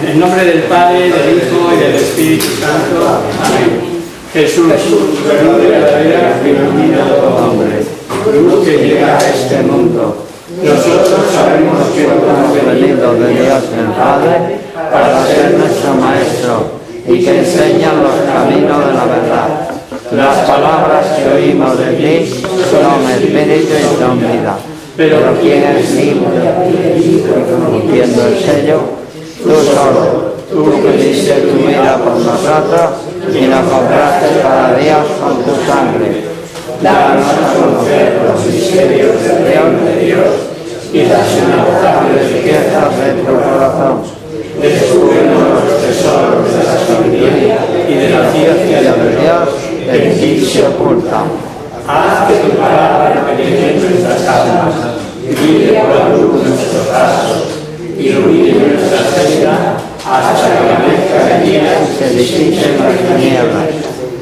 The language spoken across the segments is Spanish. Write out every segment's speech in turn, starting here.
En el nombre del Padre, del Hijo y del Espíritu Santo. Amén. Jesús, luz de la vida que ilumina a todo hombre, luz que llega a este mundo. Nosotros sabemos que tú has venido de Dios el Padre para ser nuestro Maestro y que enseña los caminos de la verdad. Las palabras que oímos de ti son espíritu y son vida. Pero quien es libre y cumpliendo el sello, tú solo, tú que diste tu vida por nosotros y la compraste para Dios con tu sangre. Danos a conocer los misterios de Dios y las inagotables riquezas de tu corazón. Descúbrenos los tesoros de la sabiduría y de la ciencia de Dios en ti se oculta. Haz que tu palabra penetre en nuestras almas, guíe por la luz nuestros pasos, ilumine nuestra senda hasta que amanezca el día y se disipen las tinieblas.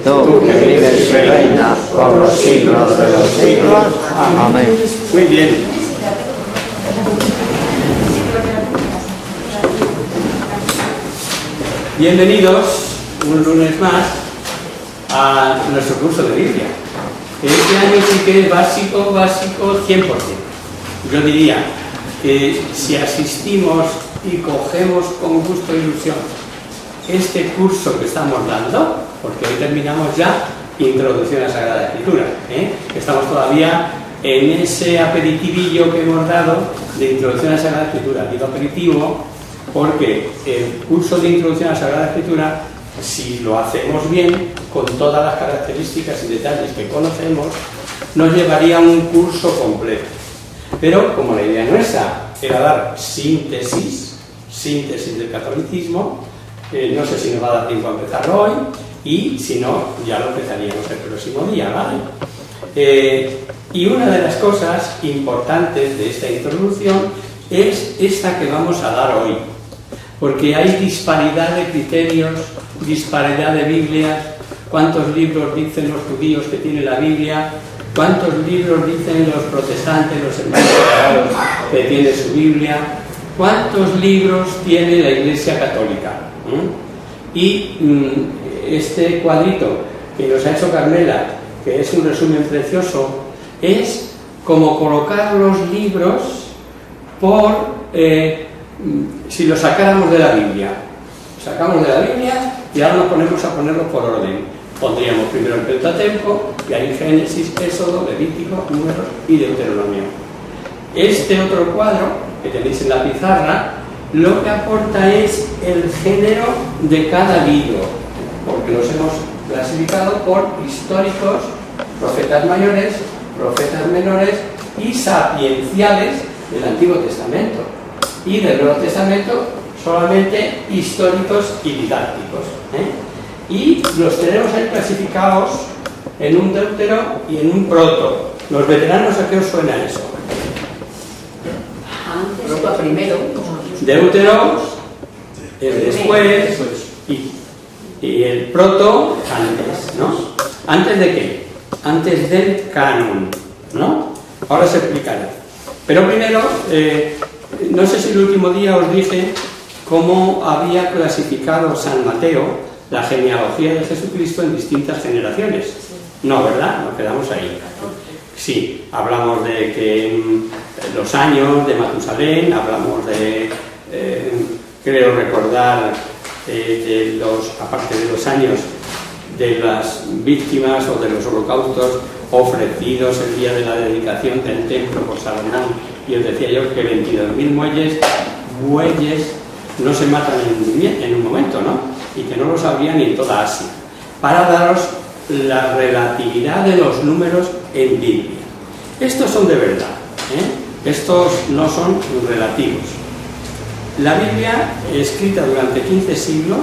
Tú que vives y reinas por los siglos de los siglos. Amén. Muy bien. Bienvenidos un lunes más a nuestro curso de Biblia. Este año sí que es básico 100%. Yo diría que si asistimos y cogemos con gusto e ilusión este curso que estamos dando, porque hoy terminamos ya Introducción a la Sagrada Escritura, estamos todavía en ese aperitivillo que hemos dado de Introducción a la Sagrada Escritura. Digo aperitivo porque el curso de Introducción a la Sagrada Escritura, si lo hacemos bien, con todas las características y detalles que conocemos, nos llevaría a un curso completo. Pero como la idea nuestra era dar síntesis del catolicismo, no sé si nos va a dar tiempo a empezarlo hoy, y si no, ya lo empezaríamos el próximo día, ¿vale? Y una de las cosas importantes de esta introducción es esta que vamos a dar hoy, porque hay disparidad de criterios, disparidad de Biblias. ¿Cuántos libros dicen los judíos que tiene la Biblia? ¿Cuántos libros dicen los protestantes, los hermanos separados, que tiene su Biblia? ¿Cuántos libros tiene la Iglesia Católica? Y este cuadrito que nos ha hecho Carmela, que es un resumen precioso, es como colocar los libros por, si los sacáramos de la Biblia. Sacamos de la Biblia y ahora nos ponemos a ponerlos por orden. Pondríamos primero el Pentateuco, y ahí Génesis, Éxodo, Levítico, Números y Deuteronomio. Este otro cuadro que tenéis en la pizarra, lo que aporta es el género de cada libro, porque los hemos clasificado por históricos, profetas mayores, profetas menores y sapienciales del Antiguo Testamento. Y del Nuevo Testamento solamente históricos y didácticos. Y los tenemos ahí clasificados en un deutero y en un proto. Los veteranos, ¿a qué os suena eso? Antes fue primero. Deuteros, el después y el proto antes, ¿no? ¿Antes de qué? Antes del canon, ¿no? Ahora se explicará. Pero primero, no sé si el último día os dije cómo había clasificado San Mateo la genealogía de Jesucristo en distintas generaciones. No, ¿verdad? Nos quedamos ahí. Sí, hablamos de que los años de Matusalén, hablamos de, creo recordar, aparte de los años de las víctimas o de los holocaustos ofrecidos el día de la dedicación del templo por Salomón, y os decía yo que 22.000 bueyes no se matan en un momento, ¿no? Y que no lo sabría ni en toda Asia, para daros la relatividad de los números en Biblia. Estos son de verdad, estos no son relativos. La Biblia, escrita durante 15 siglos,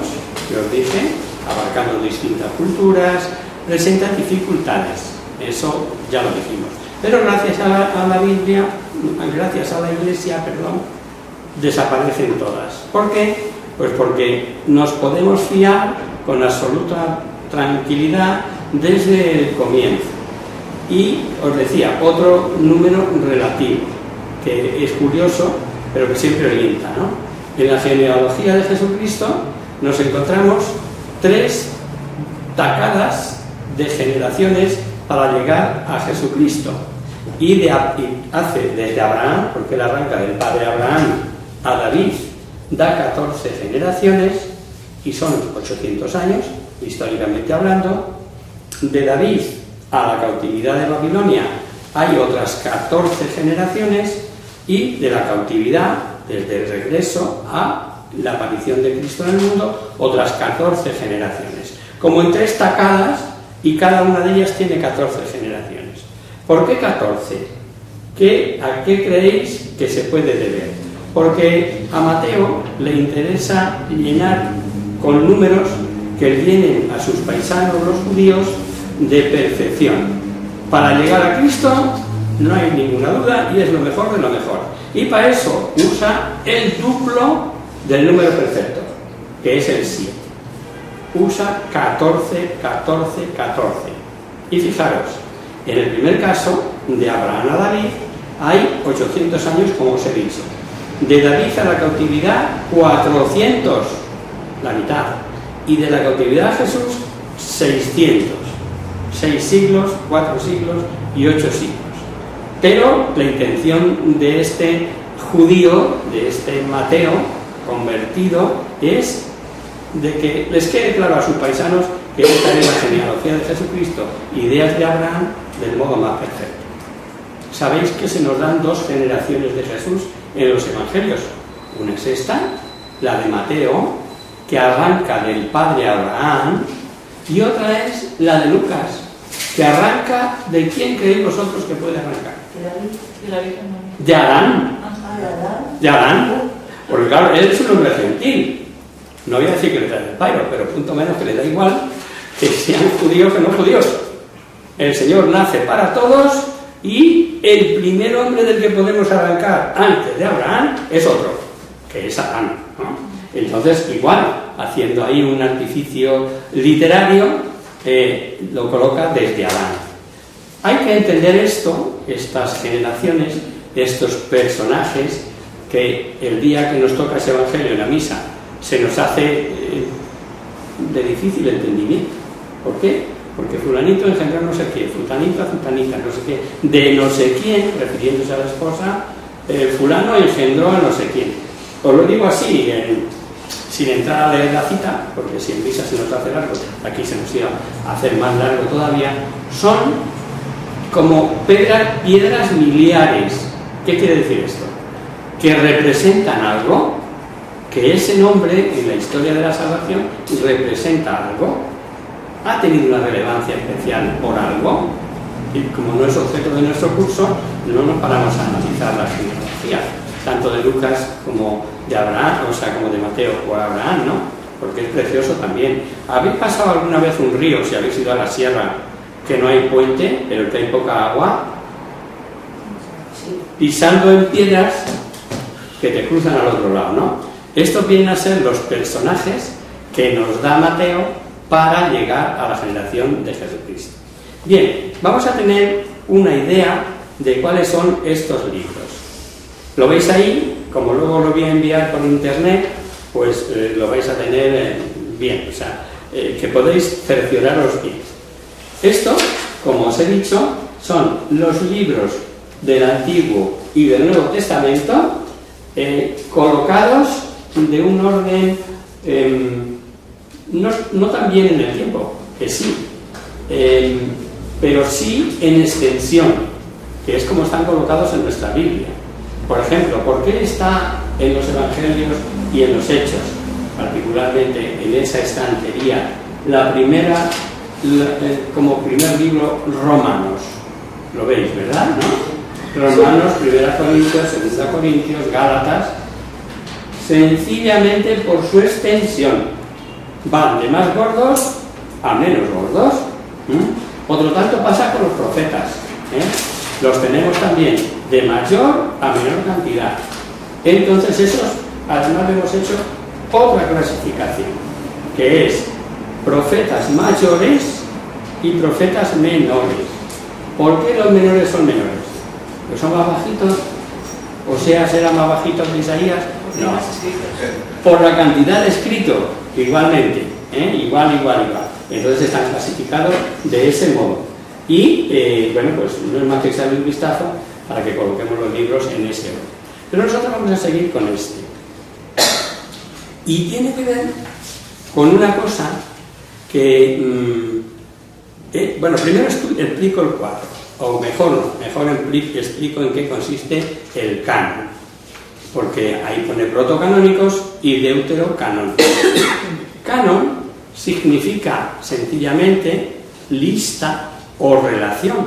que os dije, abarcando distintas culturas, presenta dificultades, eso ya lo dijimos. Pero gracias a la Biblia, gracias a la Iglesia, desaparecen todas. ¿Por qué? Pues porque nos podemos fiar con absoluta tranquilidad desde el comienzo. Y os decía, otro número relativo, que es curioso, pero que siempre orienta, ¿no? En la genealogía de Jesucristo nos encontramos 3 tacadas de generaciones para llegar a Jesucristo. Y hace desde Abraham, porque él arranca del padre Abraham a David, da 14 generaciones, y son 800 años, históricamente hablando. De David a la cautividad de Babilonia hay otras 14 generaciones, y de la cautividad, desde el regreso a la aparición de Cristo en el mundo, otras 14 generaciones. Como en 3 tacadas, y cada una de ellas tiene 14 generaciones. ¿Por qué 14? ¿A qué creéis que se puede deber? Porque a Mateo le interesa llenar con números que vienen a sus paisanos los judíos de perfección. Para llegar a Cristo no hay ninguna duda, y es lo mejor de lo mejor. Y para eso usa el duplo del número perfecto, que es el 7. Usa 14, 14, 14. Y fijaros, en el primer caso, de Abraham a David, hay 800 años, como os he dicho. De David a la cautividad, 400, la mitad. Y de la cautividad a Jesús, 600. 6 siglos, 4 siglos y 8 siglos. Pero la intención de este judío, de este Mateo convertido, es de que les quede claro a sus paisanos que esta es la genealogía de Jesucristo, ideas de Abraham del modo más perfecto. Sabéis que se nos dan 2 generaciones de Jesús en los evangelios. Una es esta, la de Mateo, que arranca del padre Abraham, y otra es la de Lucas, que arranca de quién creéis vosotros que puede arrancar. De Adán. De Adán. Porque claro, él es un hombre gentil. No voy a decir que le da el pairo, pero punto menos que le da igual que sean judíos que no judíos. El Señor nace para todos, y el primer hombre del que podemos arrancar antes de Abraham es otro, que es Adán, ¿no? Entonces, igual, haciendo ahí un artificio literario, lo coloca desde Adán. Hay que entender esto, estas generaciones, estos personajes, que el día que nos toca ese evangelio en la misa se nos hace de difícil entendimiento. ¿Por qué? Porque fulanito engendró no sé quién, fulanito, fulanita, no sé qué, de no sé quién, refiriéndose a la esposa, fulano engendró a no sé quién. Os lo digo así, sin entrar a leer la cita, porque si en misa se nos hace largo, aquí se nos iba a hacer más largo todavía. Son como piedras miliares. ¿Qué quiere decir esto? Que representan algo, que ese nombre en la historia de la salvación representa algo, ha tenido una relevancia especial por algo, y como no es objeto de nuestro curso, no nos paramos a analizar la genealogía, tanto de Lucas como de Abraham, o sea, como de Mateo o Abraham, ¿no? Porque es precioso también. ¿Habéis pasado alguna vez un río, si habéis ido a la sierra, que no hay puente, pero que hay poca agua? Pisando en piedras que te cruzan al otro lado, ¿no? Estos vienen a ser los personajes que nos da Mateo para llegar a la generación de Jesucristo. Bien, vamos a tener una idea de cuáles son estos libros. Lo veis ahí, como luego lo voy a enviar por internet, pues lo vais a tener bien, o sea, que podéis cercioraros bien. Esto, como os he dicho, son los libros del Antiguo y del Nuevo Testamento colocados de un orden no tan bien en el tiempo, que sí, pero sí en extensión, que es como están colocados en nuestra Biblia. Por ejemplo, ¿por qué está en los Evangelios y en los Hechos, particularmente en esa estantería, la primera, como primer libro, Romanos? Lo veis, ¿verdad? ¿No? Romanos, 1 Corintios, 2 Corintios, Gálatas, sencillamente por su extensión. Van de más gordos a menos gordos. Otro tanto pasa con los profetas. Los tenemos también de mayor a menor cantidad. Entonces esos, además hemos hecho otra clasificación, que es profetas mayores y profetas menores. ¿Por qué los menores son menores? Pues son más bajitos. Oseas era más bajito que Isaías, No. Por la cantidad de escrito, igualmente, igual. Entonces están clasificados de ese modo. Y, bueno, pues no es más que echarle un vistazo para que coloquemos los libros en ese orden. Pero nosotros vamos a seguir con este. Y tiene que ver con una cosa que... bueno, primero explico el cuadro, o mejor explico en qué consiste el canon, porque ahí pone protocanónicos y deuterocanónicos. Canon significa sencillamente lista o relación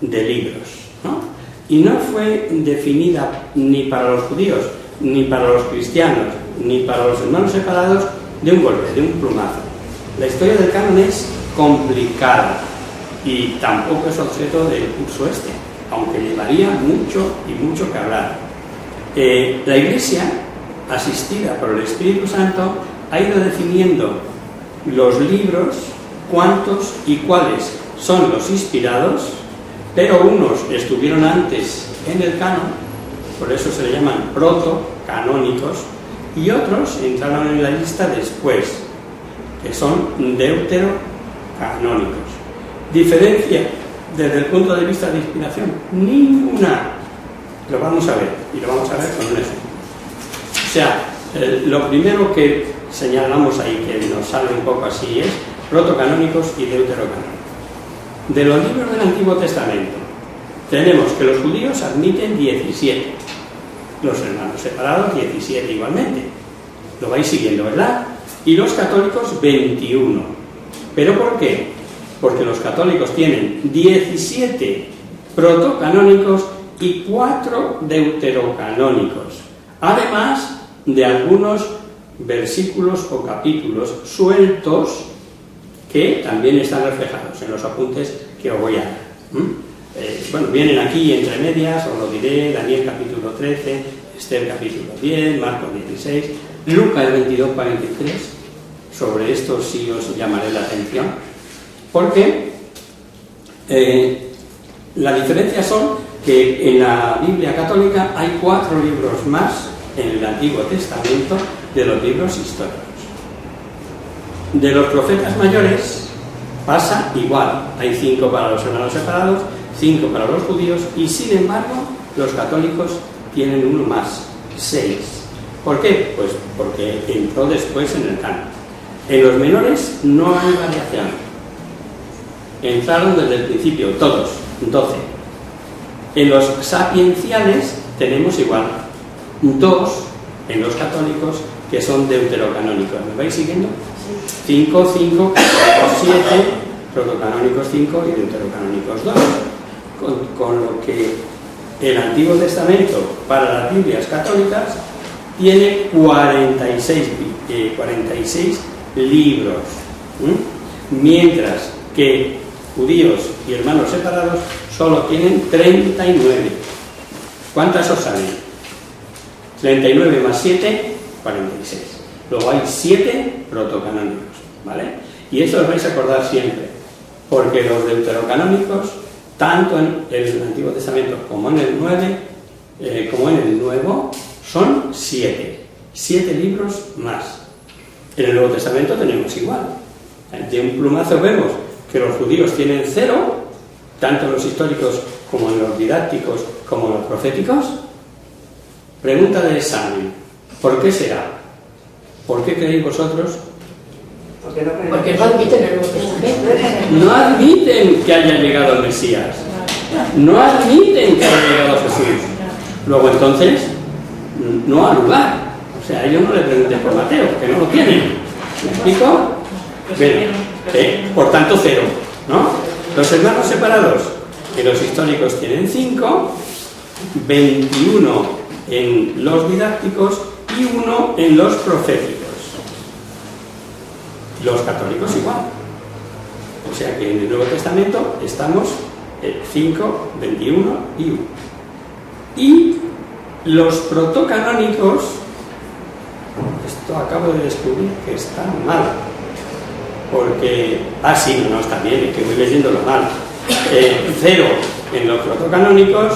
de libros, ¿no? Y no fue definida ni para los judíos, ni para los cristianos, ni para los hermanos separados de un golpe, de un plumazo. La historia del canon es complicada y tampoco es objeto del curso este, aunque llevaría mucho que hablar. La Iglesia, asistida por el Espíritu Santo, ha ido definiendo los libros, cuántos y cuáles son los inspirados, pero unos estuvieron antes en el canon, por eso se le llaman protocanónicos, y otros entraron en la lista después, que son deuterocanónicos. ¿Diferencia desde el punto de vista de inspiración? Ninguna. Lo vamos a ver, y lo vamos a ver con un ejemplo. O sea, lo primero que señalamos ahí, que nos sale un poco así, es protocanónicos y deuterocanónicos. De los libros del Antiguo Testamento, tenemos que los judíos admiten 17, los hermanos separados 17 igualmente. Lo vais siguiendo, ¿verdad? Y los católicos 21. ¿Pero por qué? Porque los católicos tienen 17 protocanónicos y 4 deuterocanónicos, además de algunos versículos o capítulos sueltos que también están reflejados en los apuntes que os voy a dar. Bueno, vienen aquí entre medias, os lo diré: Daniel capítulo 13, Esther capítulo 10, Marcos 16, Lucas 22-43. Sobre esto sí os llamaré la atención, porque la diferencia son que en la Biblia católica hay 4 libros más en el Antiguo Testamento de los libros históricos. De los profetas mayores pasa igual, hay 5 para los hermanos separados, 5 para los judíos, y sin embargo los católicos tienen uno más, 6. ¿Por qué? Pues porque entró después en el canon. En los menores no hay variación, entraron desde el principio todos, 12. En los sapienciales tenemos igual, 2 en los católicos que son deuterocanónicos. ¿Me vais siguiendo? 5, 5, 7, protocanónicos 5 y deuterocanónicos 2. Con lo que el Antiguo Testamento para las Biblias católicas tiene 46 libros, mientras que judíos y hermanos separados solo tienen 39. ¿Cuántas os salen? 39 más 7, 46. Luego hay 7 protocanónicos, ¿vale? Y eso os vais a acordar siempre, porque los deuterocanónicos, tanto en el Antiguo Testamento como en el Nuevo, son 7 libros más. En el Nuevo Testamento tenemos igual. De un plumazo vemos que los judíos tienen 0, tanto en los históricos como en los didácticos como en los proféticos. Pregunta de examen: ¿por qué será? ¿Por qué creéis vosotros? Porque no admiten el Nuevo Testamento. No admiten que haya llegado el Mesías. No admiten que haya llegado Jesús. Luego entonces, no ha lugar. O sea, ellos no le pregunten por Mateo, que no lo tienen. ¿Me explico? Bueno, por tanto 0, ¿no? Los hermanos separados, que los históricos tienen 5, 21 en los didácticos y 1 en los proféticos. Los católicos igual. O sea que en el Nuevo Testamento estamos 5, 21 y 1. Y los protocanónicos, esto acabo de descubrir que está mal, porque... sí, no, está bien, es que voy leyéndolo mal. 0 en los protocanónicos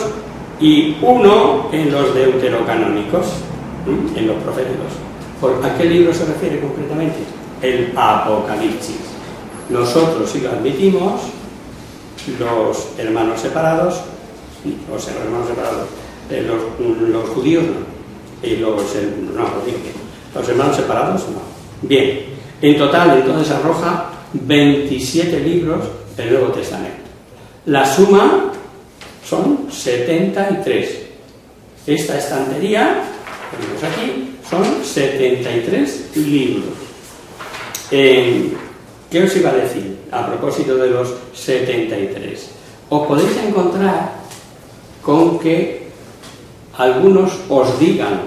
y 1 en los deuterocanónicos. en los proféticos. ¿A qué libro se refiere concretamente? El Apocalipsis. Nosotros sí lo admitimos, los hermanos separados, los judíos no, y los hermanos separados no. Bien, en total entonces arroja 27 libros del Nuevo Testamento. La suma son 73. Esta estantería, que vemos aquí, son 73 libros. ¿Qué os iba a decir a propósito de los 73? Os podéis encontrar con que algunos os digan,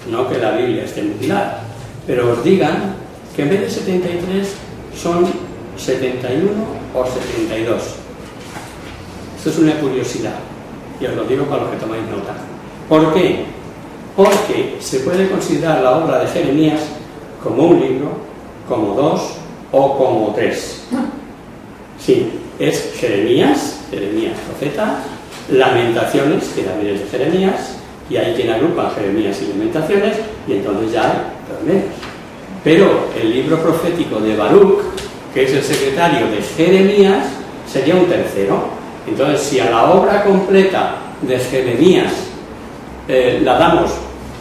no que la Biblia esté mutilada, pero os digan que en vez de 73 son 71 o 72. Esto es una curiosidad, y os lo digo para los que tomáis nota. ¿Por qué? Porque se puede considerar la obra de Jeremías como un libro, como dos o como tres. Sí, es Jeremías profeta, Lamentaciones, que también es de Jeremías, y hay quien agrupa Jeremías y Lamentaciones, y entonces ya hay dos menos. Pero el libro profético de Baruch, que es el secretario de Jeremías, sería un tercero. Entonces, si a la obra completa de Jeremías la damos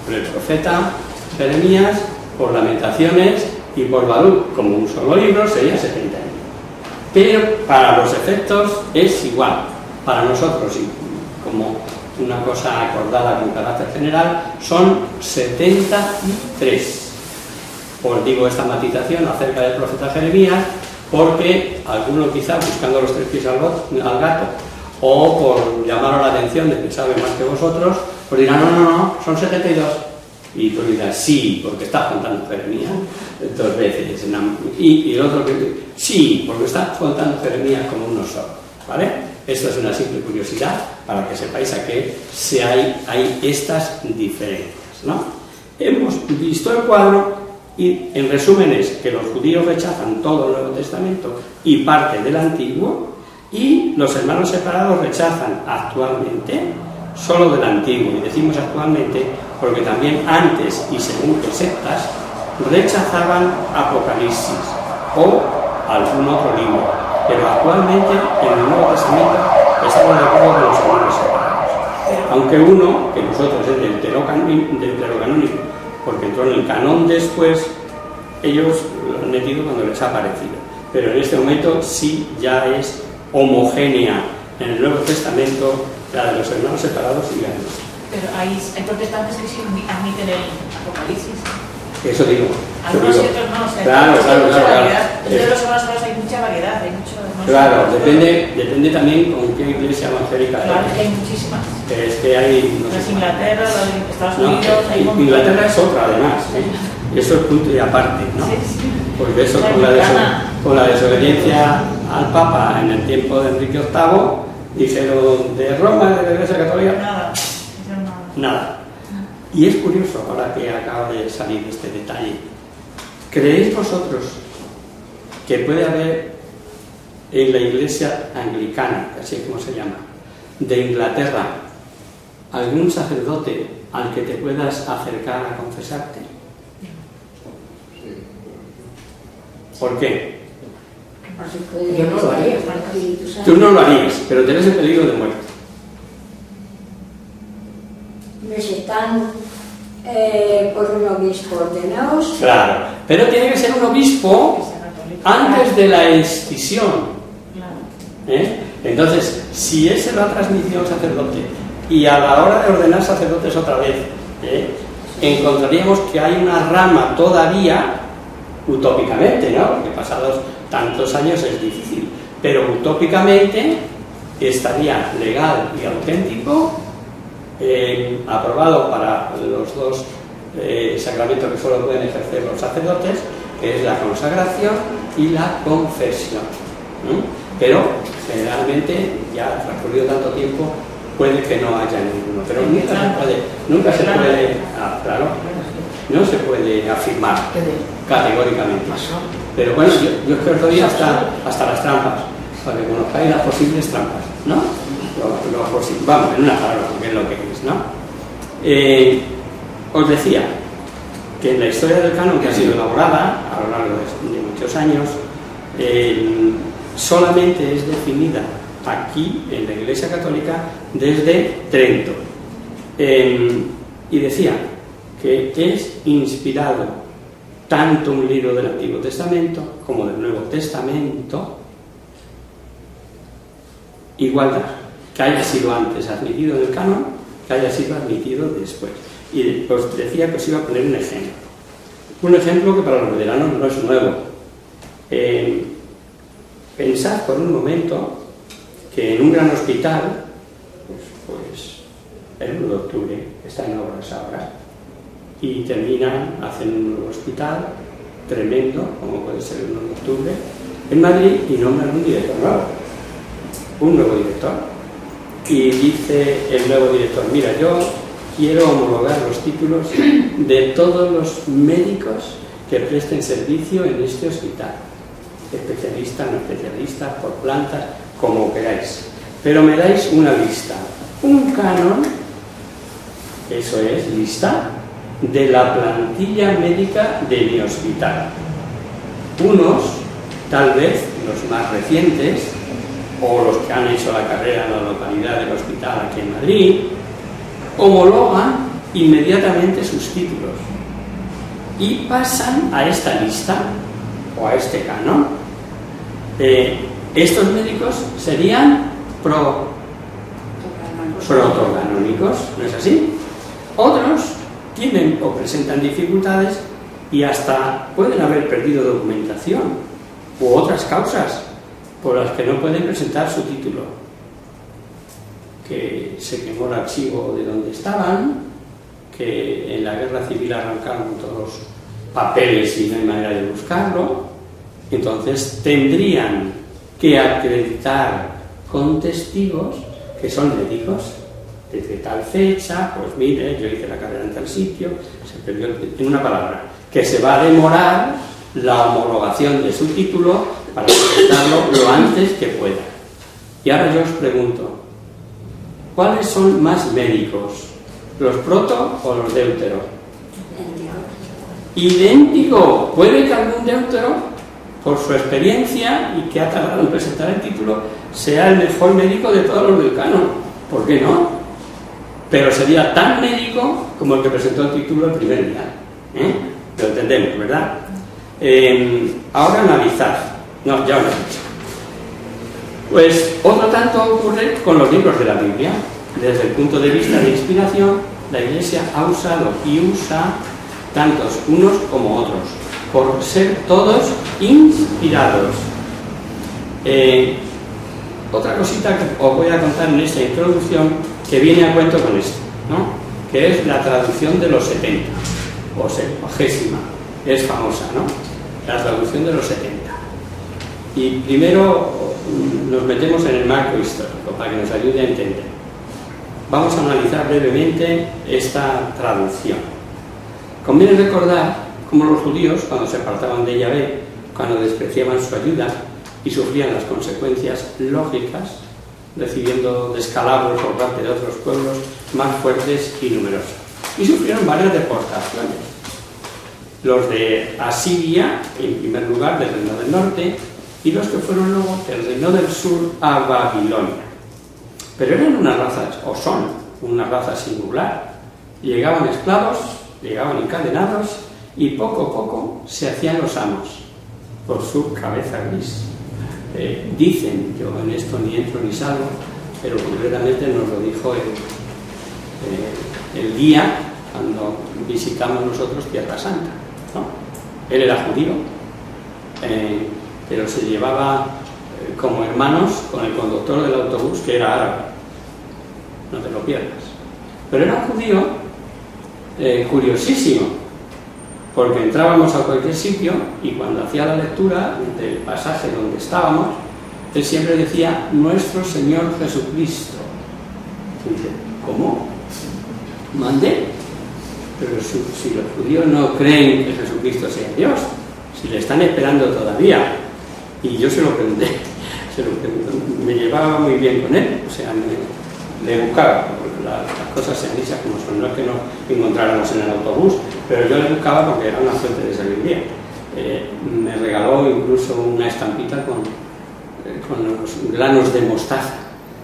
por el profeta Jeremías, por Lamentaciones y por Baruch como un solo libro, sería 71. Pero para los efectos es igual. Para nosotros, y como una cosa acordada con carácter general, son 73. Os digo esta matización acerca del profeta Jeremías, porque alguno quizá buscando los tres pies al gato, o por llamaros la atención de que sabe más que vosotros, pues dirán, no, son 72. Y tú dirás, sí, porque está contando Jeremías dos veces. Y el otro que sí, porque está contando Jeremías como uno solo. ¿Vale? Esto es una simple curiosidad para que sepáis a qué hay estas diferencias, ¿no? Hemos visto el cuadro y en resumen es que los judíos rechazan todo el Nuevo Testamento y parte del Antiguo, y los hermanos separados rechazan actualmente solo del Antiguo. Y decimos actualmente porque también antes y según qué sectas rechazaban Apocalipsis o algún otro libro, pero actualmente en el Nuevo Testamento estamos de acuerdo con los hermanos separados, aunque uno, que nosotros es del deuterocanónico, porque entró en el canón después, ellos lo han metido cuando les ha parecido, pero en este momento sí ya es homogénea en el Nuevo Testamento la de los hermanos separados y la de los. Pero hay protestantes que sí admiten el Apocalipsis. Eso digo. Algunos y otros no, o sea, claro. Entre los hermanos separados hay mucha variedad, hay mucho. Claro, depende también con qué iglesia evangélica. Claro, hay muchísimas. Es que hay. No sé, Inglaterra, Estados Unidos, hay un Inglaterra es otra, además. Eso es punto y aparte, ¿no? Sí. Porque eso con la desobediencia al Papa en el tiempo de Enrique VIII, dijeron de Roma, de la Iglesia Católica. Nada. Y es curioso, ahora que acaba de salir este detalle, ¿creéis vosotros que puede haber en la Iglesia anglicana, así es como se llama, de Inglaterra, algún sacerdote al que te puedas acercar a confesarte? ¿Por qué? Yo no lo haría. Tú no lo harías, pero tenés el peligro de muerte. Están por un obispo ordenados. Claro, pero tiene que ser un obispo antes de la escisión. Entonces, si ese lo ha transmitido un sacerdote y a la hora de ordenar sacerdotes otra vez, encontraríamos que hay una rama todavía, utópicamente, ¿no? Porque pasados tantos años es difícil, pero utópicamente estaría legal y auténtico, aprobado para los dos sacramentos que solo pueden ejercer los sacerdotes, que es la consagración y la confesión. Pero generalmente, ya transcurrido tanto tiempo, puede que no haya ninguno, pero nunca se puede, no se puede afirmar categóricamente. Pero bueno, yo es que os doy hasta las trampas, para que conozcáis las posibles trampas, ¿no? Vamos, en una palabra, porque es lo que es, ¿no? Os decía que en la historia del canon que ha sido elaborada a lo largo de muchos años, solamente es definida aquí en la Iglesia Católica desde Trento. Y decía que es inspirado tanto un libro del Antiguo Testamento como del Nuevo Testamento, igualdad, que haya sido antes admitido en el canon, que haya sido admitido después. Y os decía que os iba a poner un ejemplo. Un ejemplo que para los veteranos no es nuevo. Pensad por un momento que en un gran hospital, pues el 1 de octubre está en obras ahora, y terminan, hacen un nuevo hospital tremendo, como puede ser el 1 de octubre, en Madrid, y nombran un director nuevo, un nuevo director. Y dice el nuevo director: mira, yo quiero homologar los títulos de todos los médicos que presten servicio en este hospital, especialista, no especialista, por plantas, como queráis, pero me dais una lista, un canon, eso es, lista de la plantilla médica de mi hospital. Unos, tal vez los más recientes, o los que han hecho la carrera en la localidad del hospital aquí en Madrid, homologan inmediatamente sus títulos y pasan a esta lista o a este canon. Estos médicos serían protocanónicos, ¿no es así? Otros tienen o presentan dificultades y hasta pueden haber perdido documentación u otras causas por las que no pueden presentar su título, que se quemó el archivo de donde estaban, que en la guerra civil arrancaron todos los papeles y no hay manera de buscarlo. Entonces tendrían que acreditar con testigos que son médicos desde tal fecha, pues mire, yo hice la carrera en tal sitio, se perdió, en una palabra, que se va a demorar la homologación de su título para presentarlo lo antes que pueda. Y ahora yo os pregunto, ¿cuáles son más médicos? ¿Los proto o los deutero? Idéntico. Puede que algún deutero, por su experiencia y que ha tardado en presentar el título, sea el mejor médico de todos los del canon. ¿Por qué no? Pero sería tan médico como el que presentó el título el primer día. Lo entendemos, ¿verdad? Ahora analizad. No, ya lo he dicho. Pues otro tanto ocurre con los libros de la Biblia. Desde el punto de vista de inspiración, la Iglesia ha usado y usa tantos unos como otros, por ser todos inspirados. Otra cosita que os voy a contar en esta introducción, que viene a cuento con esto, ¿no? Que es la traducción de los 70, o 70, es famosa, ¿no? La traducción de los 70. Y primero nos metemos en el marco histórico para que nos ayude a entender. Vamos a analizar brevemente esta traducción. Conviene recordar cómo los judíos, cuando se apartaban de Yahvé, cuando despreciaban su ayuda y sufrían las consecuencias lógicas, recibiendo descalabros por parte de otros pueblos más fuertes y numerosos. Y sufrieron varias deportaciones. Los de Asiria, en primer lugar, del Reino del Norte, y los que fueron luego del Reino del Sur a Babilonia. Pero eran una raza, o son una raza singular. Llegaban esclavos, llegaban encadenados, y poco a poco se hacían los amos por su cabeza gris. Dicen, yo en esto ni entro ni salgo, pero concretamente nos lo dijo el guía cuando visitamos nosotros Tierra Santa, ¿no? Él era judío, pero se llevaba como hermanos con el conductor del autobús, que era árabe. No te lo pierdas. Pero era un judío curiosísimo, porque entrábamos a cualquier sitio y cuando hacía la lectura del pasaje donde estábamos, él siempre decía nuestro Señor Jesucristo. Y dice, ¿cómo? ¿Mandé? Pero si los judíos no creen que Jesucristo sea Dios, si le están esperando todavía. Y yo se lo pregunté, me llevaba muy bien con él, o sea, le buscaba, porque las cosas se han dicho como son, no es que no encontráramos en el autobús, pero yo le buscaba porque era una fuente de sabiduría. Me regaló incluso una estampita con los granos de mostaza,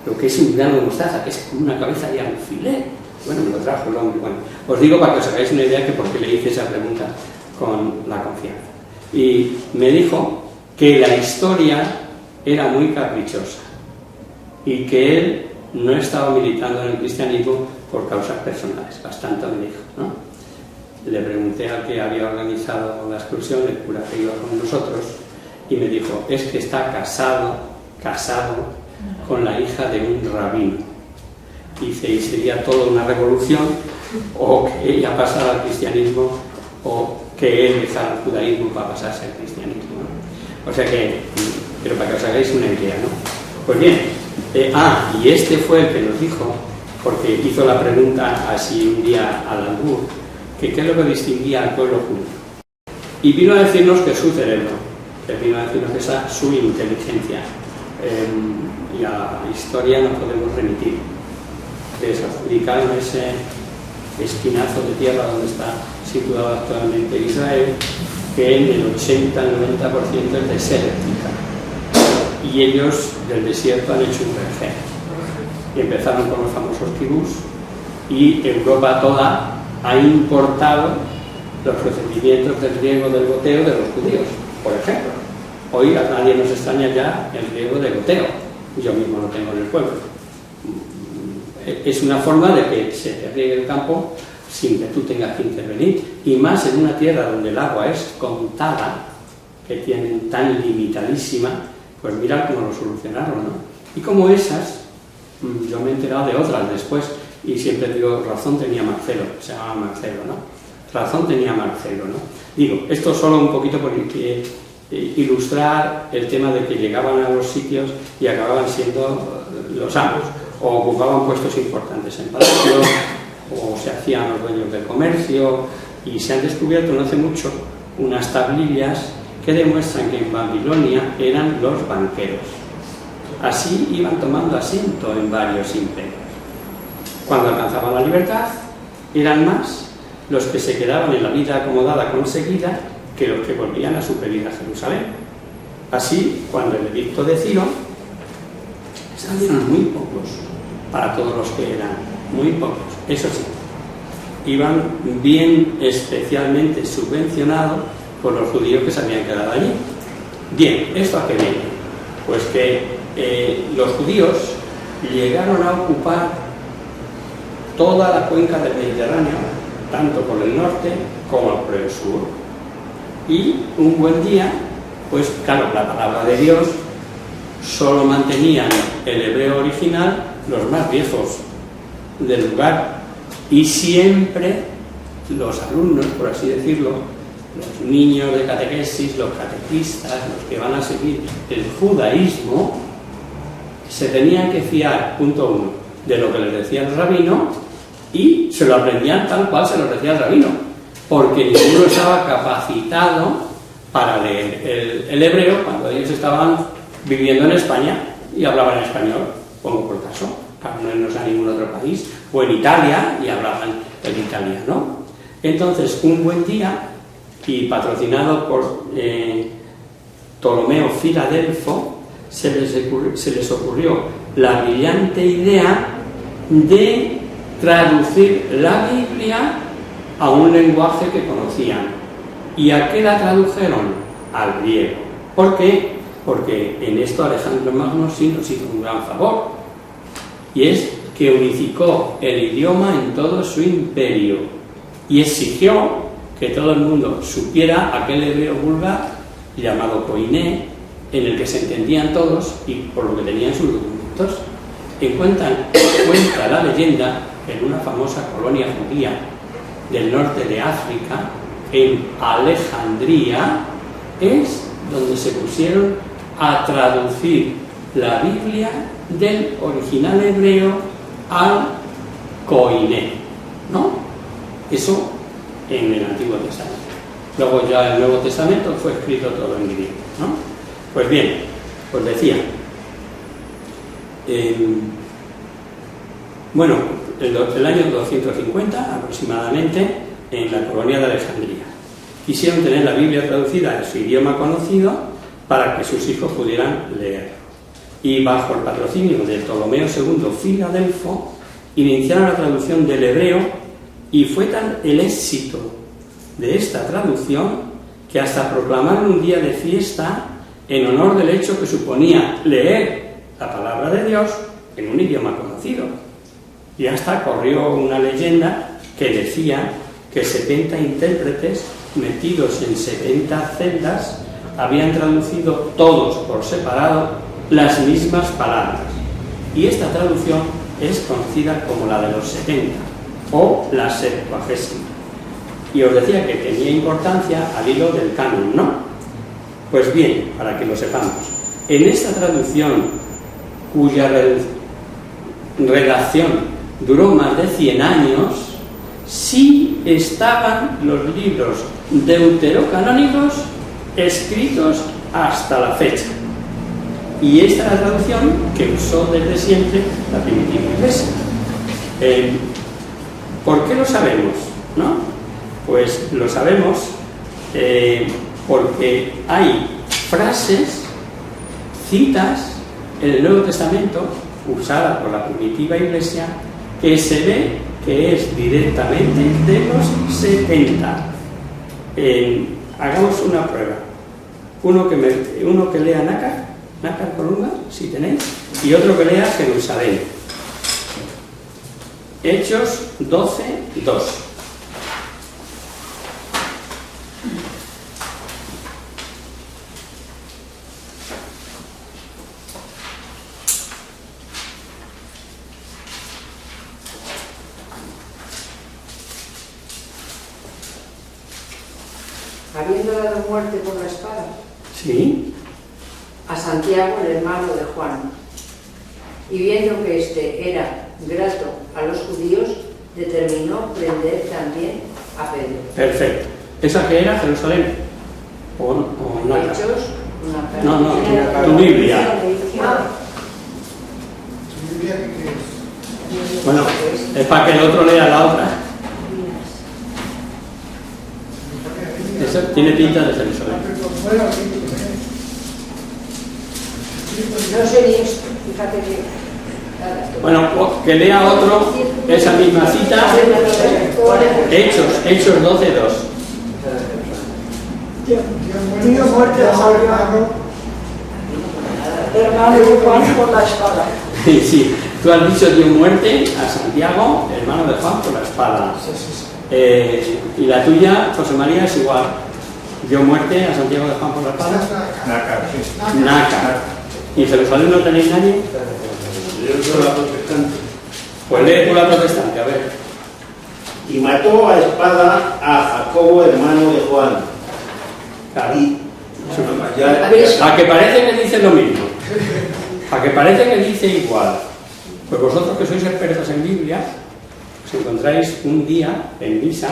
lo que es un grano de mostaza, que es como una cabeza de alfiler. Bueno, me lo trajo el hombre. Bueno, os digo para que os hagáis una idea que por qué le hice esa pregunta con la confianza. Y me dijo que la historia era muy caprichosa y que él no estaba militando en el cristianismo por causas personales, bastante me dijo, ¿no? Le pregunté al que había organizado la excursión, el cura que iba con nosotros, y me dijo, es que está casado con la hija de un rabino. Dice, y sería toda una revolución, o que ella pasara al cristianismo, o que él dejara el judaísmo para pasarse al cristianismo, ¿no? O sea que, pero para que os hagáis una idea, ¿no? Pues bien, y este fue el que nos dijo, porque hizo la pregunta así un día al albur, que qué es lo que distinguía al pueblo judío. Y vino a decirnos que su cerebro, que vino a decirnos esa su inteligencia. Y a la historia nos podemos remitir. Les adjudicaron ese espinazo de tierra donde está situado actualmente Israel, que en el 80-90% es desértica. Y ellos del desierto han hecho un vergel. Y empezaron con los famosos kibús, y Europa toda ha importado los procedimientos del riego del goteo de los judíos, por ejemplo. Hoy a nadie nos extraña ya el riego de goteo, yo mismo lo tengo en el pueblo. Es una forma de que se te riegue el campo sin que tú tengas que intervenir, y más en una tierra donde el agua es contada, que tienen tan limitadísima, pues mirad cómo lo solucionaron, ¿no? Y como esas, yo me he enterado de otras después, y siempre digo, razón tenía Marcelo, se llamaba Marcelo, ¿no? Razón tenía Marcelo, ¿no? Digo, esto solo un poquito por ilustrar el tema de que llegaban a los sitios y acababan siendo los amos, o ocupaban puestos importantes en palacio, o se hacían los dueños del comercio, y se han descubierto no hace mucho unas tablillas que demuestran que en Babilonia eran los banqueros. Así iban tomando asiento en varios imperios. Cuando alcanzaban la libertad, eran más los que se quedaban en la vida acomodada conseguida que los que volvían a su querida Jerusalén. Así, cuando el edicto de Ciro, salieron muy pocos para todos los que eran, muy pocos. Eso sí, iban bien especialmente subvencionados por los judíos que se habían quedado allí. Bien, ¿esto a qué viene? Pues que los judíos llegaron a ocupar toda la cuenca del Mediterráneo, tanto por el norte como por el sur. Y un buen día, pues claro, la palabra de Dios solo mantenían el hebreo original los más viejos del lugar, y siempre los alumnos, por así decirlo, los niños de catequesis, los catequistas, los que van a seguir el judaísmo, se tenían que fiar, punto uno, de lo que les decía el rabino, y se lo aprendían tal cual se lo decía el rabino, porque ninguno estaba capacitado para leer el hebreo cuando ellos estaban viviendo en España y hablaban español, pongo por caso, para no irnos a ningún otro país, o en Italia y hablaban el italiano. Entonces, un buen día, y patrocinado por Ptolomeo Filadelfo, se les ocurrió la brillante idea de traducir la Biblia a un lenguaje que conocían. ¿Y a qué la tradujeron? Al griego. ¿Por qué? Porque en esto Alejandro Magno sí nos hizo un gran favor, y es que unificó el idioma en todo su imperio y exigió que todo el mundo supiera aquel hebreo vulgar llamado koiné, en el que se entendían todos y por lo que tenían sus documentos. Cuenta la leyenda que en una famosa colonia judía del norte de África, en Alejandría, es donde se pusieron a traducir la Biblia del original hebreo al koiné, ¿no? Eso en el Antiguo Testamento. Luego ya el Nuevo Testamento fue escrito todo en griego, ¿no? Pues bien, pues decía, Bueno, el año 250 aproximadamente, en la colonia de Alejandría. Quisieron tener la Biblia traducida en su idioma conocido para que sus hijos pudieran leer. Y bajo el patrocinio de Ptolomeo II Filadelfo, iniciaron la traducción del hebreo, y fue tal el éxito de esta traducción que hasta proclamaron un día de fiesta en honor del hecho que suponía leer la palabra de Dios en un idioma conocido. Y hasta corrió una leyenda que decía que 70 intérpretes metidos en 70 celdas habían traducido todos por separado las mismas palabras. Y esta traducción es conocida como la de los 70 o la Septuagésima. Y os decía que tenía importancia al hilo del canon, ¿no? Pues bien, para que lo sepamos, en esta traducción, cuya redacción duró más de 100 años, sí estaban los libros deuterocanónicos escritos hasta la fecha. Y esta es la traducción que usó desde siempre la primitiva Iglesia. ¿Por qué lo sabemos? ¿No? Pues lo sabemos porque hay frases, citas en el Nuevo Testamento usadas por la primitiva Iglesia que se ve que es directamente de los 70. Hagamos una prueba. Uno que lea Nácar Colunga, si tenéis, y otro que lea Jerusalén. Hechos 12, 2. Habiendo dado muerte por la espada, Sí. a Santiago, el hermano de Juan, y viendo que éste era grato a los judíos, determinó prender también a Pedro. Perfecto. ¿Esa que era Jerusalén? ¿O Nácar? Hechos, No, tu Biblia. Bueno, es para que el otro lea la otra. Eso tiene pinta de Jerusalén. No sé ni esto, fíjate que... Bueno, que lea otro, esa misma cita, Hechos 12, 2. Dio muerte a Santiago, hermano de Juan, por la espada. Sí, tú has dicho dio muerte a Santiago, hermano de Juan, por la espada. Y la tuya, José María, es igual. Dio muerte a Santiago de Juan por la espada. Nácar. ¿Y en Jerusalén no tenéis nadie? Yo soy la protestante. Pues lee tú la protestante, a ver. Y mató a espada a Jacobo, hermano de Juan. Claro. Ya- A que parece que dice lo mismo. A que parece que dice igual. Pues vosotros que sois expertos en Biblia, os encontráis un día en misa,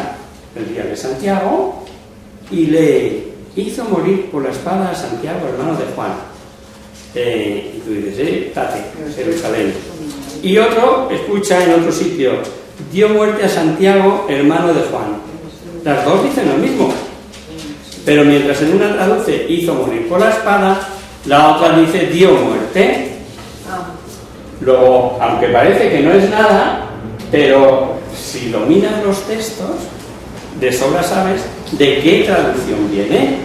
el día de Santiago, y le hizo morir por la espada a Santiago, hermano de Juan. Y tú dices, tate, Jerusalén. Y otro, escucha en otro sitio, dio muerte a Santiago, hermano de Juan. Las dos dicen lo mismo. Pero mientras en una traduce hizo morir por la espada, la otra dice dio muerte. Luego, aunque parece que no es nada, pero si dominas los textos, de sobra sabes de qué traducción viene.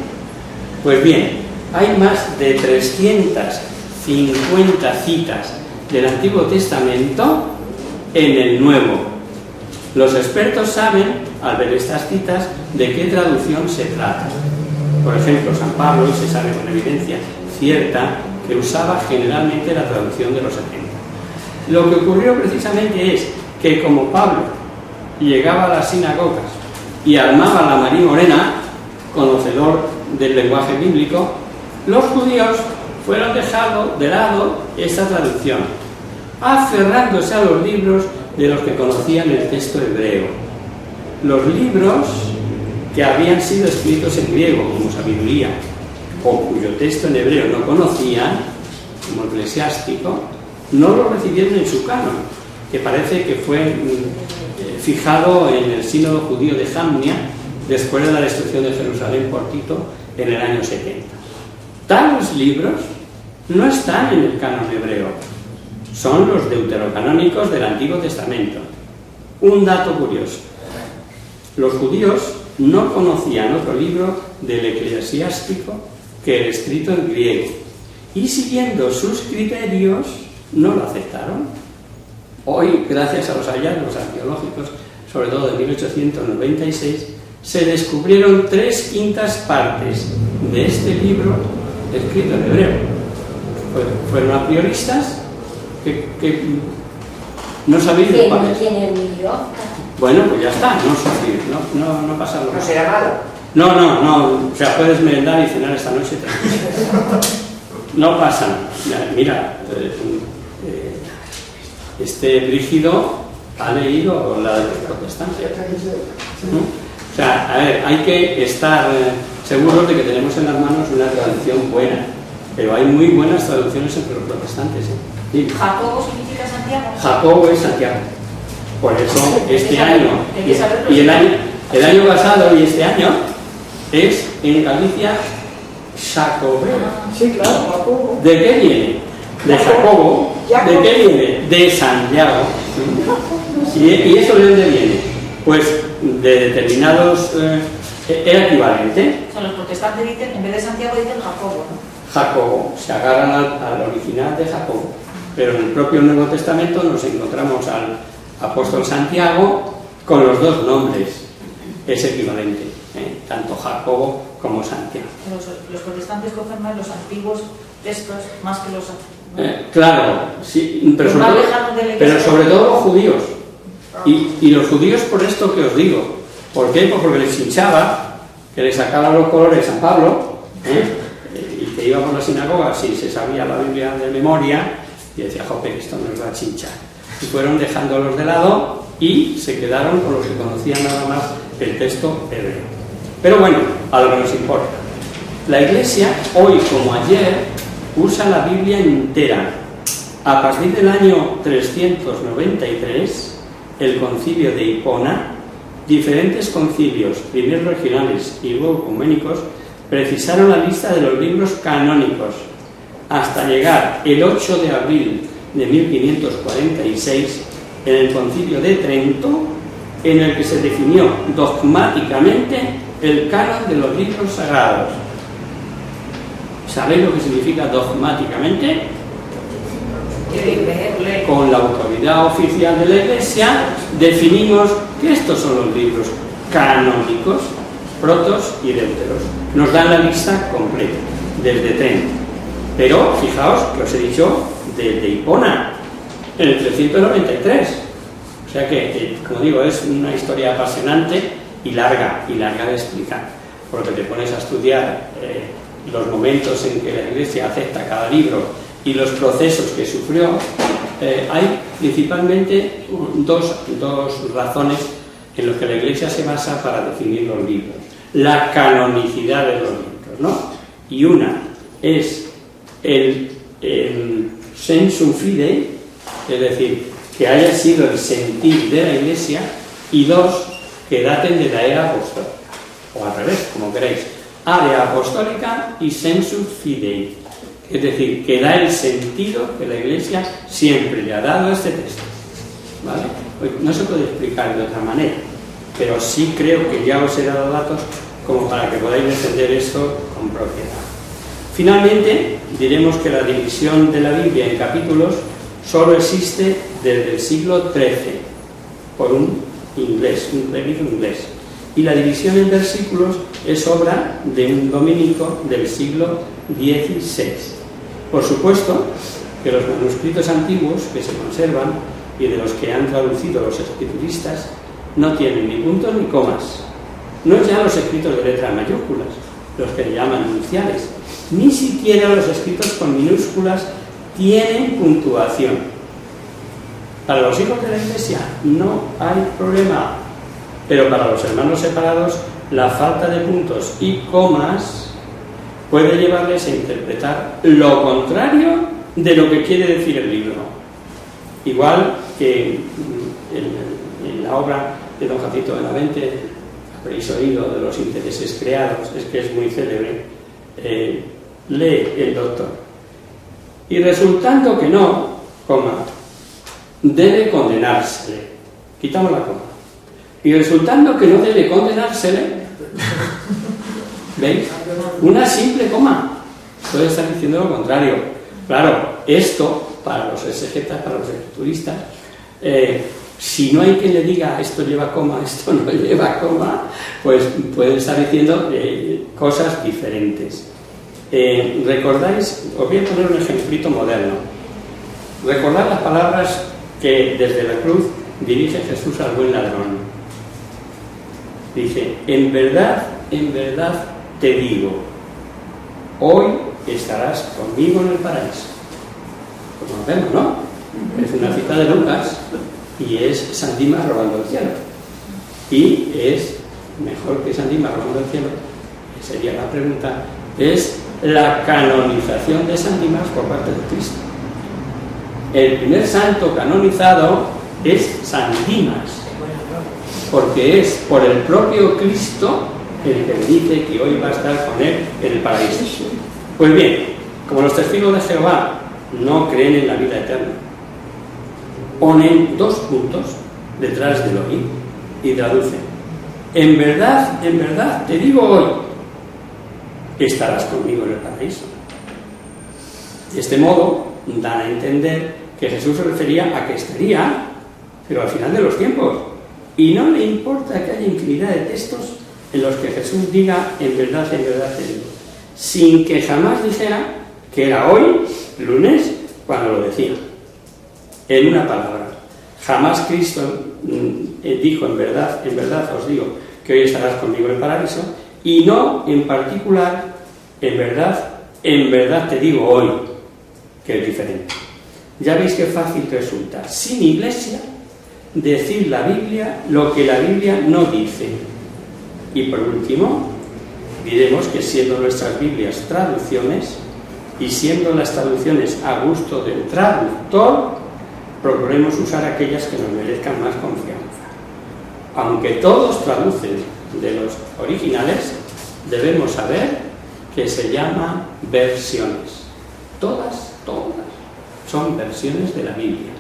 Pues bien, hay más de 350 citas del Antiguo Testamento en el Nuevo. Los expertos saben, al ver estas citas, de qué traducción se trata. Por ejemplo, San Pablo, y se sabe con evidencia cierta, que usaba generalmente la traducción de los 70. Lo que ocurrió precisamente es que como Pablo llegaba a las sinagogas y armaba la María Morena, conocedor del lenguaje bíblico, los judíos fueron dejando de lado esta traducción, aferrándose a los libros de los que conocían el texto hebreo. Los libros que habían sido escritos en griego, como Sabiduría, o cuyo texto en hebreo no conocían, como Eclesiástico, no lo recibieron en su canon, que parece que fue fijado en el sínodo judío de Jamnia después de la destrucción de Jerusalén por Tito en el año 70. Tales libros no están en el canon hebreo, son los deuterocanónicos del Antiguo Testamento. Un dato curioso: los judíos no conocían otro libro del eclesiástico que el escrito en griego, y siguiendo sus criterios no lo aceptaron. Hoy, gracias a los hallazgos arqueológicos, sobre todo de 1896, se descubrieron 3/5 partes de este libro escrito en hebreo. Fueron a prioristas que no sabían Que cuál no es. tiene el idioma. Bueno, pues ya está, no sufrir, no pasarlo No mal. será malo. No, o sea, puedes merendar y cenar esta noche tranquilo. No pasa nada. Mira, este Brígido ha leído la de los protestantes. O sea, a ver, hay que estar seguros de que tenemos en las manos una traducción buena, pero hay muy buenas traducciones entre los protestantes. Dime. Jacobo significa Santiago. Jacobo es Santiago. Por eso este año hay que saberlo. y el año pasado y este año es en Galicia Jacobeo. Sí, claro, Jacobo. ¿De qué viene? De Jacobo. ¿De qué viene? De Santiago. ¿Y eso de dónde viene? Pues de determinados... ¿era equivalente? O sea, los protestantes dicen, en vez de Santiago dicen Jacobo, ¿no? Jacobo, se agarran al original de Jacobo, pero en el propio Nuevo Testamento nos encontramos al apóstol Santiago con los dos nombres, es equivalente, tanto Jacobo como Santiago. Los protestantes cogen más los antiguos textos más que los... Claro, sí, pero Los sobre, más todo, lejanos de la pero iglesia. sobre todo los judíos. Y los judíos por esto que os digo. ¿Por qué? Pues porque les hinchaba, que le sacaba los colores a Pablo, y que iba por la sinagoga si se sabía la Biblia de memoria, y decía, jope, esto nos va a chinchar. Y fueron dejándolos de lado y se quedaron con los que conocían nada más el texto hebreo. Pero bueno, a lo que nos importa. La Iglesia, hoy como ayer, usa la Biblia entera. A partir del año 393, el concilio de Hipona, diferentes concilios, primero regionales y luego ecuménicos, precisaron la lista de los libros canónicos, hasta llegar el 8 de abril de 1546 en el concilio de Trento, en el que se definió dogmáticamente el canon de los libros sagrados. ¿Sabéis lo que significa dogmáticamente? Con la autoridad oficial de la Iglesia definimos que estos son los libros canónicos, protos y deuteros. Nos dan la lista completa, desde Trento. Pero fijaos que os he dicho de Hipona, en el 393. O sea que, como digo, es una historia apasionante y larga de explicar. Porque te pones a estudiar los momentos en que la Iglesia acepta cada libro y los procesos que sufrió. Hay principalmente dos razones en las que la Iglesia se basa para definir los libros. La canonicidad de los libros, ¿no? Y una es el sensum fidei, es decir, que haya sido el sentir de la Iglesia, y dos, que daten de la era apostólica, o al revés, como queráis, area apostólica y sensum fidei, es decir, que da el sentido que la Iglesia siempre le ha dado a este texto, ¿vale? Pues no se puede explicar de otra manera, pero sí creo que ya os he dado datos como para que podáis defender esto con propiedad. Finalmente, diremos que la división de la Biblia en capítulos solo existe desde el siglo XIII por un clérigo inglés, y la división en versículos es obra de un dominico del siglo XVI. Por supuesto que los manuscritos antiguos que se conservan y de los que han traducido los escrituristas no tienen ni puntos ni comas. No es ya los escritos de letras mayúsculas, los que llaman nunciales, ni siquiera los escritos con minúsculas tienen puntuación. Para los hijos de la Iglesia no hay problema, pero para los hermanos separados la falta de puntos y comas puede llevarles a interpretar lo contrario de lo que quiere decir el libro. Igual que en la obra de don Jacinto Benavente, habréis oído de los intereses creados, es que es muy célebre, lee el doctor. Y resultando que no, debe condenársele. Quitamos la coma. Y resultando que no debe condenársele, ¿veis? Una simple coma puede estar diciendo lo contrario. Claro, esto, para los exegetas, para los escrituristas, si no hay quien le diga esto lleva coma, esto no lleva coma, pues puede estar diciendo cosas diferentes. ¿Recordáis? Os voy a poner un ejemplito moderno. Recordad las palabras que desde la cruz dirige Jesús al buen ladrón. Dice: en verdad te digo, hoy estarás conmigo en el paraíso. Pues nos vemos, ¿no? Es una cita de Lucas y es San Dimas robando el cielo. Y es mejor que San Dimas robando el cielo, sería la pregunta, es la canonización de San Dimas por parte de Cristo. El primer santo canonizado es San Dimas, porque es por el propio Cristo el que dice que hoy va a estar con él en el paraíso. Pues bien, como los testigos de Jehová no creen en la vida eterna, ponen 2 puntos detrás del hoy y traducen: en verdad te digo hoy, estarás conmigo en el paraíso. De este modo dan a entender que Jesús se refería a que estaría, pero al final de los tiempos, y no le importa que haya infinidad de textos en los que Jesús diga en verdad te digo, sin que jamás dijera que era hoy, lunes, cuando lo decía. En una palabra, jamás Cristo dijo en verdad os digo que hoy estarás conmigo en el paraíso, y no en particular en verdad te digo hoy, que es diferente. Ya veis qué fácil resulta, sin iglesia, decir la Biblia lo que la Biblia no dice. Y por último, diremos que siendo nuestras Biblias traducciones y siendo las traducciones a gusto del traductor, procuremos usar aquellas que nos merezcan más confianza. Aunque todos traducen de los originales, debemos saber que se llaman versiones. Todas son versiones de la Biblia,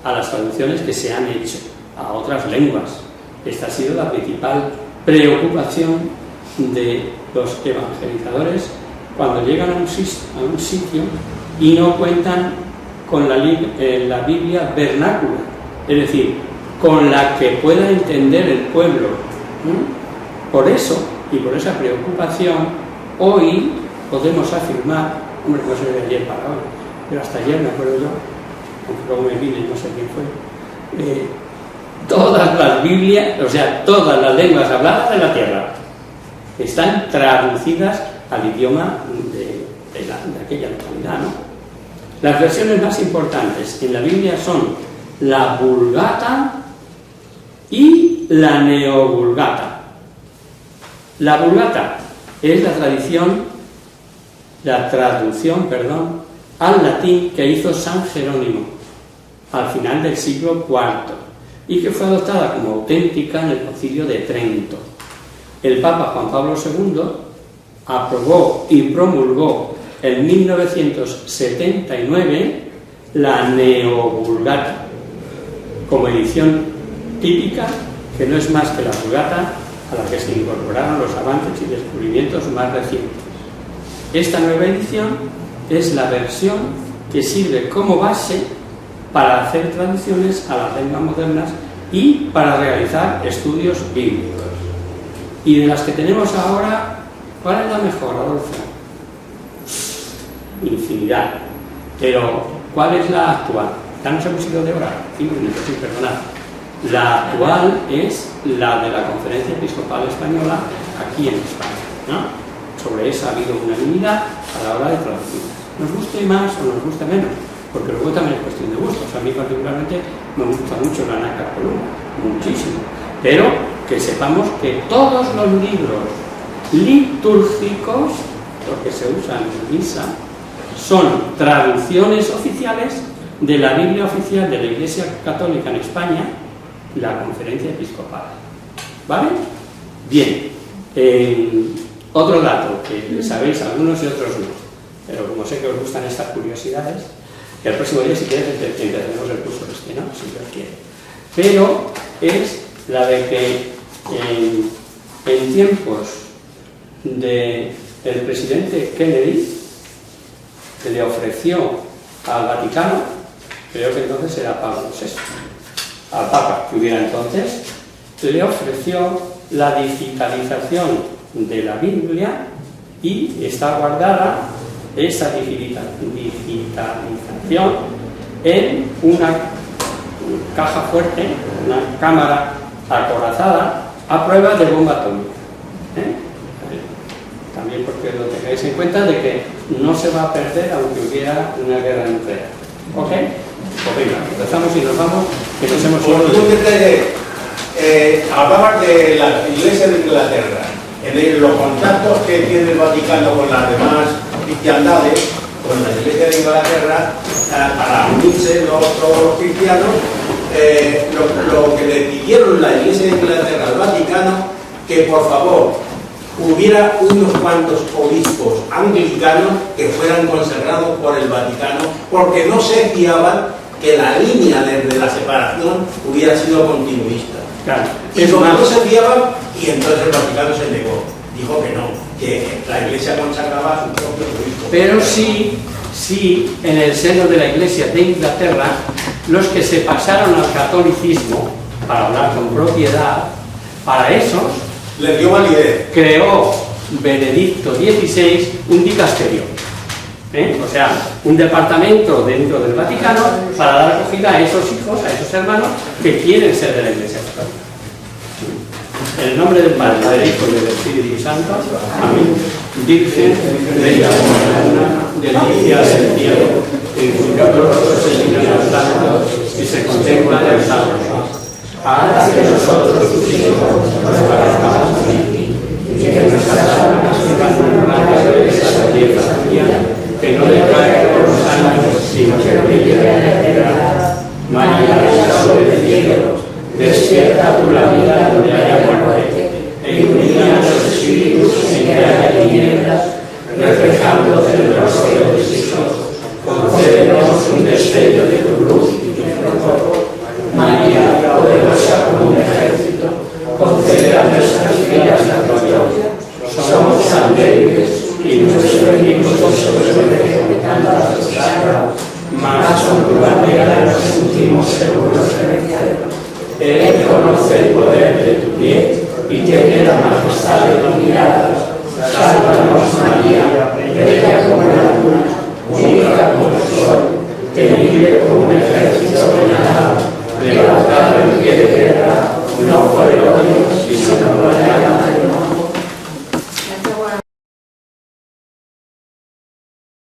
a las traducciones que se han hecho a otras lenguas. Esta ha sido la principal preocupación de los evangelizadores cuando llegan a un sitio y no cuentan con la Biblia vernácula, es decir, con la que pueda entender el pueblo. Por eso, y por esa preocupación, hoy podemos afirmar, hombre, no sé de ayer para hoy, pero hasta ayer me acuerdo yo, aunque luego me vine, no sé quién fue, todas las Biblias, o sea, todas las lenguas habladas de la tierra están traducidas al idioma de aquella localidad, ¿no? Las versiones más importantes en la Biblia son la Vulgata y la Neovulgata. La Vulgata es la traducción al latín que hizo San Jerónimo al final del siglo IV y que fue adoptada como auténtica en el Concilio de Trento. El Papa Juan Pablo II aprobó y promulgó en 1979 la Neovulgata como edición típica, que no es más que la Vulgata a la que se incorporaron los avances y descubrimientos más recientes. Esta nueva edición es la versión que sirve como base para hacer traducciones a las lenguas modernas y para realizar estudios bíblicos. Y de las que tenemos ahora, ¿cuál es la mejor, Adolfo? Infinidad. Pero, ¿cuál es la actual? Ya nos hemos ido de hora, 5 minutos, sin perdonar. La actual es la de la Conferencia Episcopal Española aquí en España, ¿no? Sobre esa ha habido unanimidad a la hora de traducir. Nos guste más o nos guste menos, porque luego también es cuestión de gustos. A mí particularmente me gusta mucho la Nácar Columna, muchísimo. Pero que sepamos que todos los libros litúrgicos, los que se usan en misa, son traducciones oficiales de la Biblia oficial de la Iglesia Católica en España, la Conferencia Episcopal. ¿Vale? Bien. Otro dato que sabéis algunos y otros no, pero como sé que os gustan estas curiosidades, que el próximo día, si quieres, empezaremos el curso ¿no? Si Dios quiere. Pero es la de que en tiempos del presidente Kennedy, que le ofreció al Vaticano, creo que entonces era Pablo VI, al Papa que hubiera entonces, le ofreció la digitalización de la Biblia y está guardada esa digitalización en una caja fuerte, una cámara acorazada a prueba de bomba atómica. También porque lo tengáis en cuenta de que no se va a perder aunque hubiera una guerra nuclear. ¿Ok? Pues venga, empezamos y nos vamos, que nos hemos ido. Hablabas de la Iglesia de Inglaterra, en los contactos que tiene el Vaticano con las demás cristiandades, con la Iglesia de Inglaterra, para unirse todos los cristianos, lo que le pidieron la Iglesia de Inglaterra al Vaticano, que por favor hubiera unos cuantos obispos anglicanos que fueran consagrados por el Vaticano, porque no se fiaban que la línea de la separación hubiera sido continuista. Claro, Y como no se fiaban, y entonces el Vaticano se negó, dijo que no, que la Iglesia consagraba a su propio obispo. Pero sí, en el seno de la Iglesia de Inglaterra, los que se pasaron al catolicismo, para hablar con propiedad, para esos Les dio validez. creó Benedicto XVI un dicasterio, o sea, un departamento dentro del Vaticano para dar acogida a esos hijos, a esos hermanos que quieren ser de la Iglesia Católica. En el nombre del Padre, del Hijo y del Espíritu Santo. Amén. Virgen, Reina del día del cielo, en cuyo rostro se miran los santos y se contemplan los santos. Haz que nosotros, tus hijos, nos parezcamos a ti, y que nuestras almas vivan honradas de esa belleza tuya, que no decae por los años, sino que brille en la eternidad. María, el sol del cielo, despierta tú la vida donde haya muerte, e ilumina los espíritus en que haya tinieblas, reflejando el rostro de tus hijos. Concédenos un destello de tu luz y tu favor. María, poderosa como un ejército, concede a nuestras vidas la gloria. Somos tan débiles y nuestro enemigo sobre tantas sagradas, mas con tu bandera nos sentimos seguros de vencer. Él conoce el poder de tu pie y tiene la majestad de tu mirada. Sálvanos, María, bella como la luna, única como el sol, temible como un ejército.